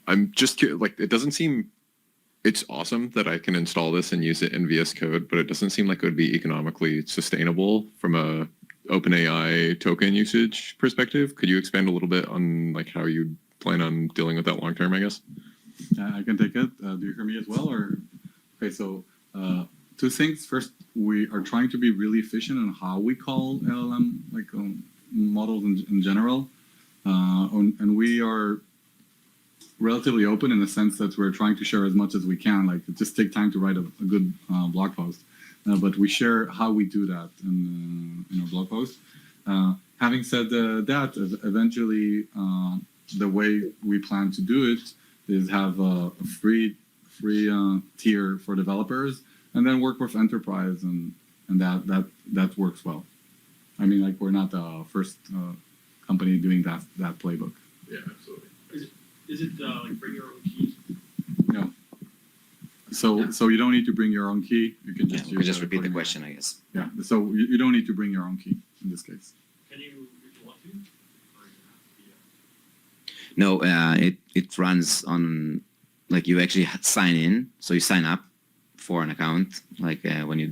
I'm just like, it doesn't seem, it's awesome that I can install this and use it in VS Code, but it doesn't seem like it would be economically sustainable from a OpenAI token usage perspective. Could you expand a little bit on like how you plan on dealing with that long term, I guess? I can take it. Do you hear me as well? Or okay, so two things. First, we are trying to be really efficient on how we call LLM models in general, and we are relatively open in the sense that we're trying to share as much as we can. Like, it just takes time to write a good blog post, but we share how we do that in our blog post. Having said that, eventually the way we plan to do it is have a free tier for developers, and then work with enterprise, and that works well. I mean, like, we're not the first company doing that playbook. Yeah, absolutely. Is it like bring your own key? No. So you don't need to bring your own key. You can just just repeat the question, I guess. Yeah. So you don't need to bring your own key in this case. Can you, if you want to? Or does it have to be No, it runs on, like, you actually sign in, so you sign up for an account, like when you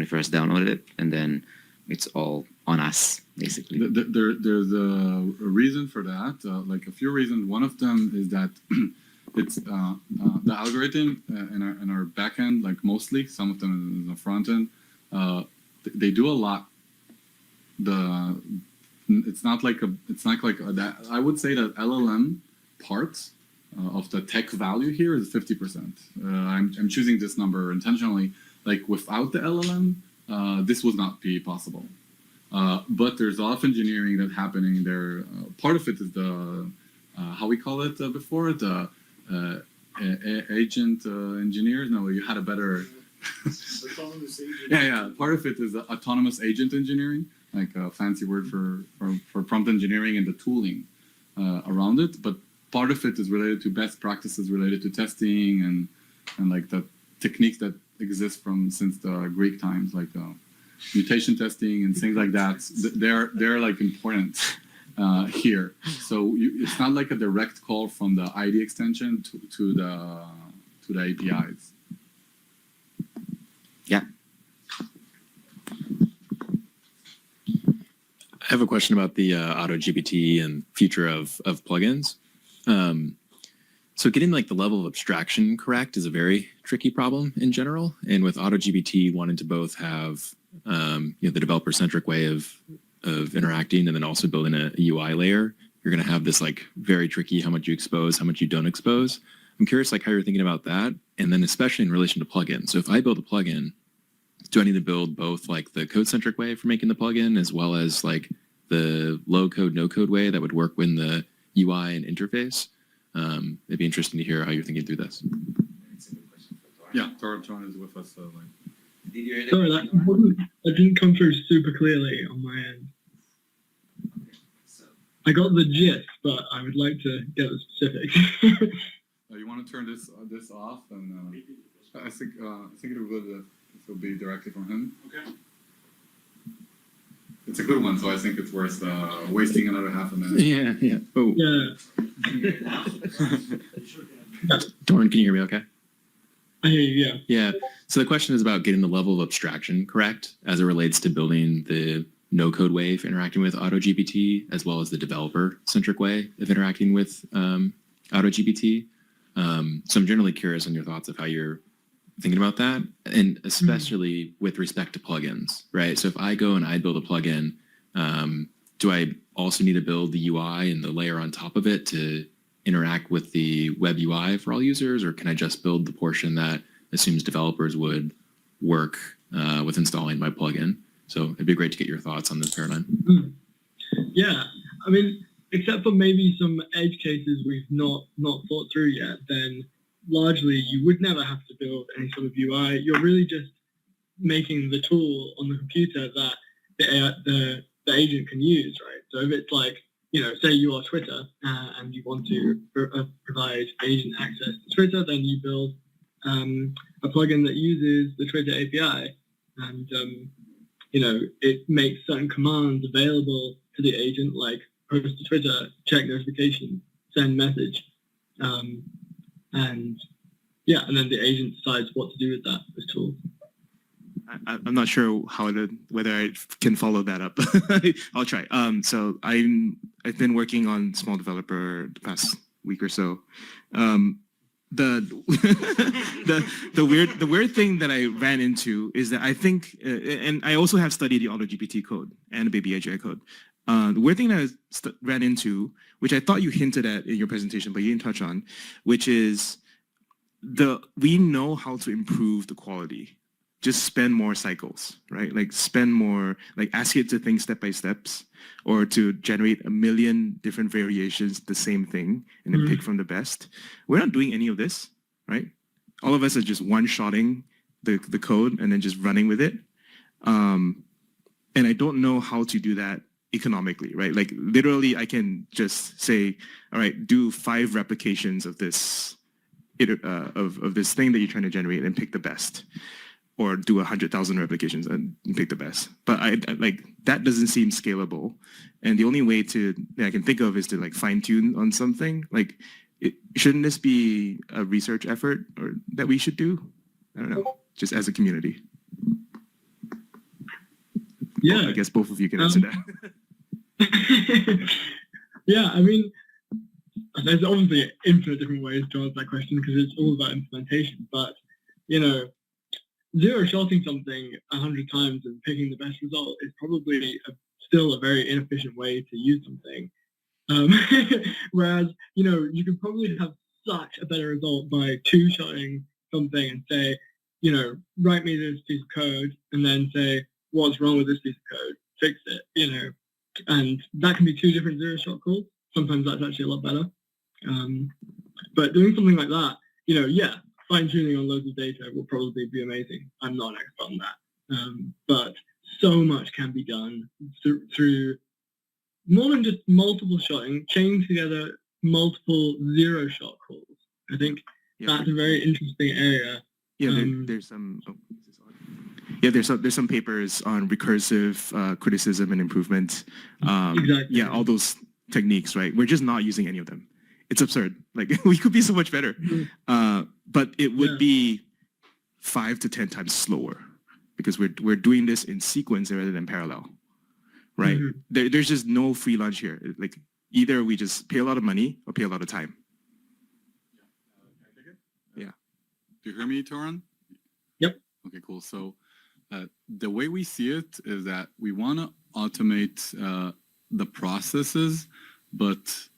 first downloaded it, and then it's all on us, basically. There's a reason for that, like a few reasons. One of them is that it's the algorithm in our backend, like mostly, some of them in the front end, they do a lot. It's not like that. I would say that LLM part of the tech value here is 50%. I'm choosing this number intentionally. Like, without the LLM, this would not be possible. But there's a lot of engineering that's happening there. Part of it is the how we call it before, the agent engineers. No, you had a better. autonomous agent? Yeah. Part of it is the autonomous agent engineering, like a fancy word for prompt engineering and the tooling around it. But part of it is related to best practices related to testing and like the techniques that exist since the Greek times, like mutation testing and things like that. They're like important here. So it's not like a direct call from the ID extension to the APIs. Yeah. I have a question about the AutoGPT and future of plugins. So getting like the level of abstraction correct is a very tricky problem in general. And with AutoGPT wanting to both have the developer-centric way of interacting and then also building a UI layer, you're going to have this like very tricky how much you expose, how much you don't expose. I'm curious like how you're thinking about that, and then especially in relation to plugins. So if I build a plugin, do I need to build both like the code-centric way for making the plugin as well as like the low-code, no-code way that would work within the UI and interface? It'd be interesting to hear how you're thinking through this. Yeah, Toran is with us. Sorry, that didn't come through super clearly on my end. I got the gist, but I would like to get the specifics. You want to turn this off, and I think it will be directly from him. Okay. It's a good one, so I think it's worth wasting another half a minute. Yeah. Oh. Yeah. Toran, can you hear me okay? I hear you, yeah. Yeah. So the question is about getting the level of abstraction correct as it relates to building the no-code way of interacting with AutoGPT, as well as the developer-centric way of interacting with AutoGPT. So I'm generally curious on your thoughts of how you're thinking about that, and especially with respect to plugins, right? So if I go and I build a plugin, do I also need to build the UI and the layer on top of it to interact with the web UI for all users, or can I just build the portion that assumes developers would work with installing my plugin? So it'd be great to get your thoughts on this paradigm. Yeah, I mean, except for maybe some edge cases we've not thought through yet, then largely you would never have to build any sort of UI. You're really just making the tool on the computer that the agent can use, right? So if it's like, say you are Twitter and you want to provide agent access to Twitter, then you build a plugin that uses the Twitter API, and it makes certain commands available to the agent, like post to Twitter, check notification, send message. and yeah, and then the agent decides what to do with those tools. I'm not sure whether I can follow that up. I'll try. So I've been working on small developer the past week or so. The the weird thing that I ran into is that I think, and I also have studied the AutoGPT code and the Baby AGI code. The weird thing that I ran into, which I thought you hinted at in your presentation, but you didn't touch on, which is we know how to improve the quality. Just spend more cycles, right? Like spend more, like ask it to think step by steps, or to generate a million different variations, the same thing, and then pick from the best. We're not doing any of this, right? All of us are just one-shotting the code and then just running with it. And I don't know how to do that economically, right? Like literally I can just say, all right, do 5 replications of this, of this thing that you're trying to generate and pick the best. Or do 100,000 replications and pick the best. But I like that doesn't seem scalable. And the only way that I can think of is to like fine tune on something. Like, shouldn't this be a research effort or that we should do? I don't know, just as a community. Yeah, well, I guess both of you can answer that. Yeah, I mean, there's obviously infinite different ways to answer that question because it's all about implementation. But you know, zero-shotting something 100 times and picking the best result is probably still a very inefficient way to use something. Whereas, you know, you could probably have such a better result by two-shotting something and say, you know, write me this piece of code and then say, what's wrong with this piece of code? Fix it, you know. And that can be 2 different zero-shot calls. Sometimes that's actually a lot better. But doing something like that, you know, yeah, fine-tuning on loads of data will probably be amazing. I'm not an expert on that. But so much can be done through more than just multiple shotting, chaining together multiple zero-shot calls. I think that's a very interesting area. Yeah, there's some... Oh, is this on? Yeah, there's some papers on recursive criticism and improvement. Exactly. Yeah, all those techniques, right? We're just not using any of them. It's absurd. Like, we could be so much better. But it would be 5 to 10 times slower because we're doing this in sequence rather than parallel, right? There's just no free lunch here. Like, either we just pay a lot of money or pay a lot of time. Yeah. Do you hear me, Toran? Yep. Okay, cool. So the way we see it is that we want to automate the processes, but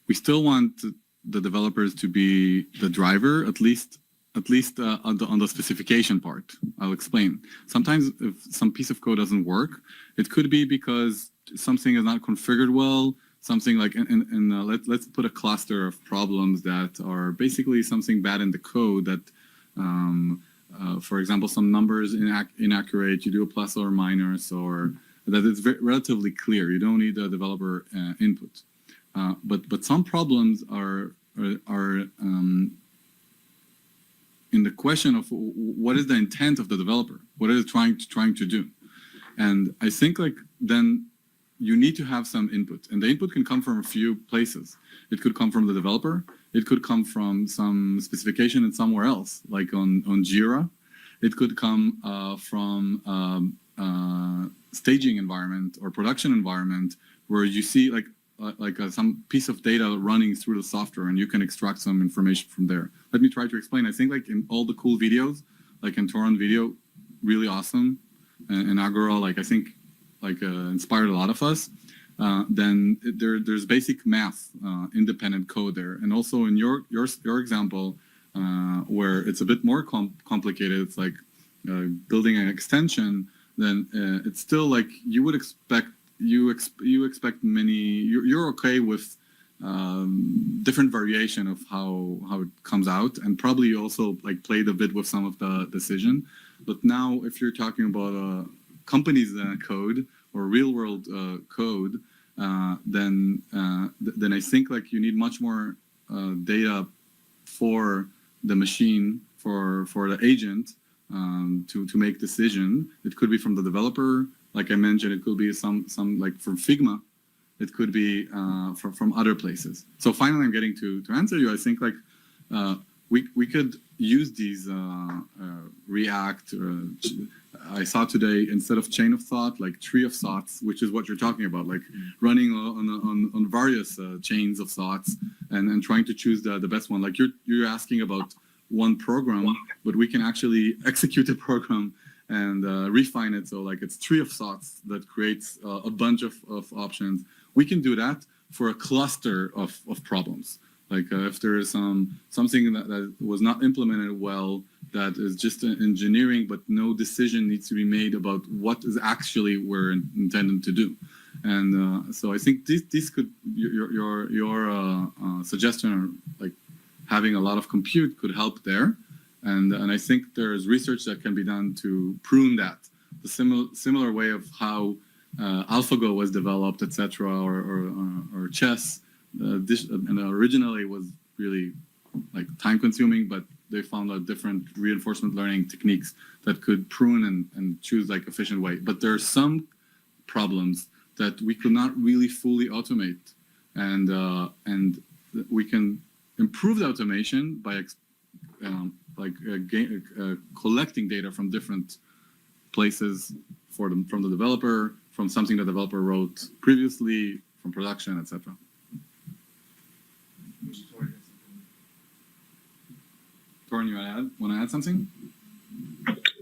we still want the developers to be the driver, at least on the specification part. I'll explain. Sometimes if some piece of code doesn't work, it could be because something is not configured well. Something like, let's put a cluster of problems that are basically something bad in the code that, for example, some numbers inaccurate. You do a plus or minus, or that it's relatively clear. You don't need a developer input. But some problems are in the question of what is the intent of the developer, what is it trying to do, and I think like then you need to have some input, and the input can come from a few places. It could come from the developer. It could come from some specification in somewhere else, like on Jira. It could come from staging environment or production environment where you see some piece of data running through the software and you can extract some information from there. Let me try to explain. I think like in all the cool videos, like in Toran video, really awesome, and Agora, like I think inspired a lot of us. Then there's basic math, independent code there. And also in your example, where it's a bit more complicated, it's like building an extension, then it's still like you would expect, you expect many, you're okay with different variation of how it comes out, and probably you also like played a bit with some of the decision. But now if you're talking about companies code or real world code, then I think like you need much more data for the machine, for the agent to make decision. It could be from the developer, like I mentioned. It could be some like from Figma. It could be from other places. So finally, I'm getting to answer you. I think like we could use these React. I saw today, instead of chain of thought, like tree of thoughts, which is what you're talking about, like running on various chains of thoughts and trying to choose the best one. Like you're asking about one program, but we can actually execute a program and refine it. So like it's tree of thoughts that creates a bunch of options. We can do that for a cluster of problems. Like if there is something that was not implemented well, that is just engineering, but no decision needs to be made about what is actually we're intended to do. And so I think this could, your suggestion, like having a lot of compute could help there. And I think there's research that can be done to prune that. The similar way of how AlphaGo was developed, etc., or chess. And originally was really like time consuming, but they found out different reinforcement learning techniques that could prune and choose like efficient way. But there are some problems that we could not really fully automate, and we can improve the automation by collecting data from different places from the developer, from something the developer wrote previously, from production, etc. Toran, you want to add something?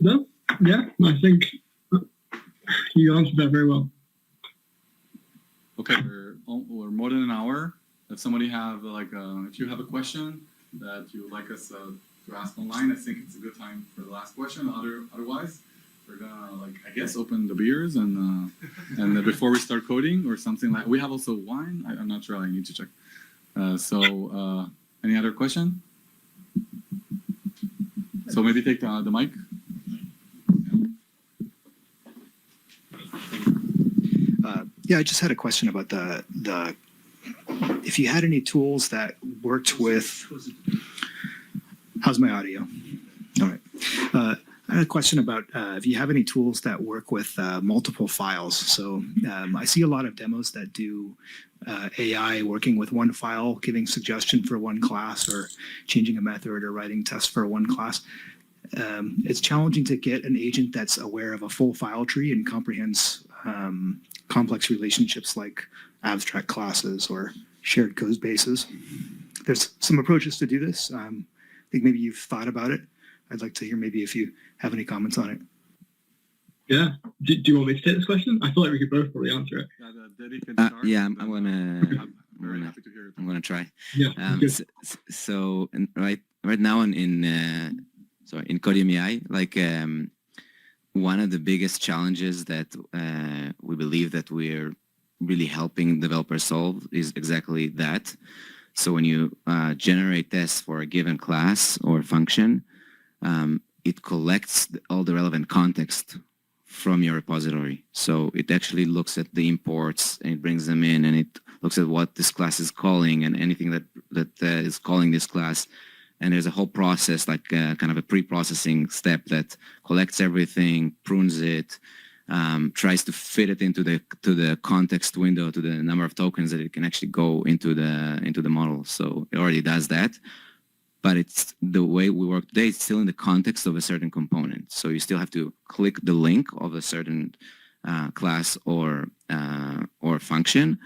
No, yeah, I think you answered that very well. Okay, we're more than an hour. If somebody have if you have a question that you would like us to ask online, I think it's a good time for the last question. Otherwise, we're gonna I guess open the beers and before we start coding or something like. We have also wine. I'm not sure. I need to check. Any other question? So maybe take the mic. Yeah, I just had a question about the if you had any tools that worked with. How's my audio? All right. I had a question about if you have any tools that work with multiple files. So I see a lot of demos that do AI working with one file, giving suggestion for one class, or changing a method, or writing tests for one class. It's challenging to get an agent that's aware of a full file tree and comprehends complex relationships like abstract classes or shared code bases. There's some approaches to do this. I think maybe you've thought about it. I'd like to hear maybe if you have any comments on it. Yeah. Do you want me to take this question? I feel like we could both probably answer it. Dedy can start. Yeah, I'm very happy to hear it. I'm gonna try. Yeah. Good. So right now in CodiumAI, one of the biggest challenges that we believe that we're really helping developers solve is exactly that. So when you generate tests for a given class or function, it collects all the relevant context from your repository. So it actually looks at the imports and it brings them in, and it looks at what this class is calling and anything that is calling this class. And there's a whole process, like kind of a pre-processing step that collects everything, prunes it, tries to fit it into the context window, to the number of tokens that it can actually go into the model. So it already does that, but it's the way we work today. It's still in the context of a certain component. So you still have to click the link of a certain class or function,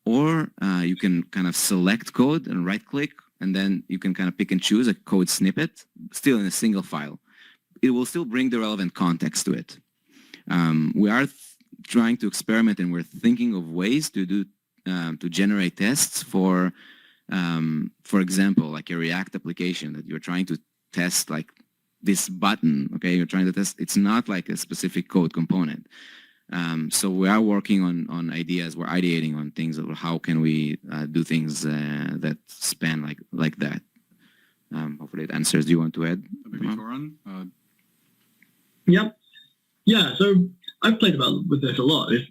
or you can kind of select code and right-click, and then you can kind of pick and choose a code snippet, still in a single file. It will still bring the relevant context to it. We are trying to experiment, and we're thinking of ways to do to generate tests for example, like a React application that you're trying to test, like this button. Okay, you're trying to test. It's not like a specific code component. So we are working on ideas. We're ideating on things of how can we do things that span like that. Hopefully it answers. Do you want to add? Maybe Toran? Yep. Yeah, so I've played about with this a lot. It's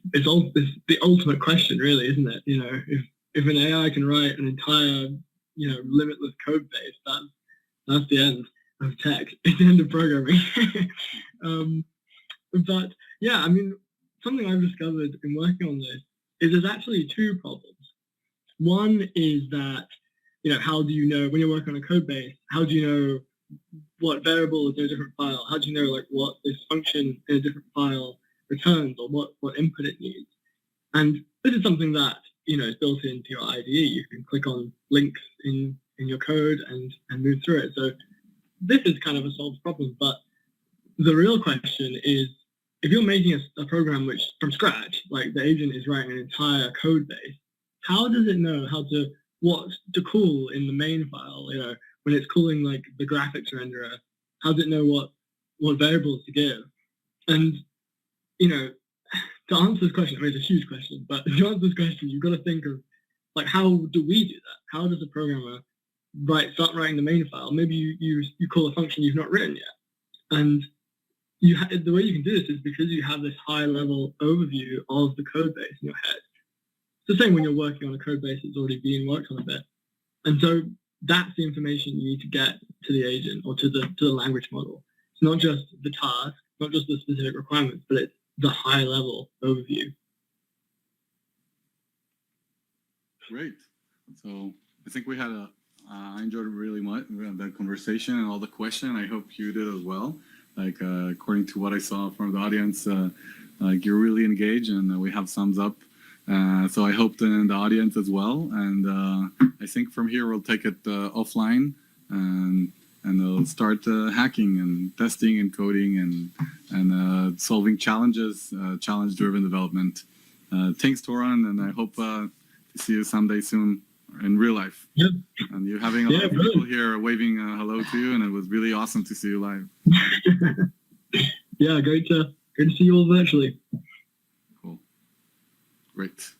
the ultimate question, really, isn't it? You know, if an AI can write an entire, limitless code base, that's the end of tech. It's the end of programming. But yeah, I mean, something I've discovered in working on this is there's actually two problems. One is that how do you know when you're working on a code base? How do you know what variable is in a different file? How do you know like what this function in a different file returns or what input it needs? And this is something that is built into your IDE. You can click on links in your code and move through it. So this is kind of a solved problem. But the real question is, if you're making a program which from scratch, like the agent is writing an entire code base, how does it know what to call in the main file? When it's calling like the graphics renderer, how does it know what variables to give? And to answer this question, I mean, it's a huge question, but to answer this question, you've got to think of like, how do we do that? How does a programmer start writing the main file? Maybe you call a function you've not written yet, and the way you can do this is because you have this high-level overview of the code base in your head. It's the same when you're working on a code base that's already being worked on a bit, and so that's the information you need to get to the agent or to the language model. It's not just the task, not just the specific requirements, but it's the high-level overview. Great. So I think we had I enjoyed really much the conversation and all the questions. I hope you did as well. Like according to what I saw from the audience, like you're really engaged, and we have thumbs up. So I hope in the audience as well. And I think from here we'll take it offline and we'll start hacking and testing and coding and solving challenges, challenge-driven development. Thanks, Toran, and I hope to see you someday soon in real life. Yep. And you're having a lot of people here waving hello to you, and it was really awesome to see you live. Yeah, great to see you all virtually. Cool. Great.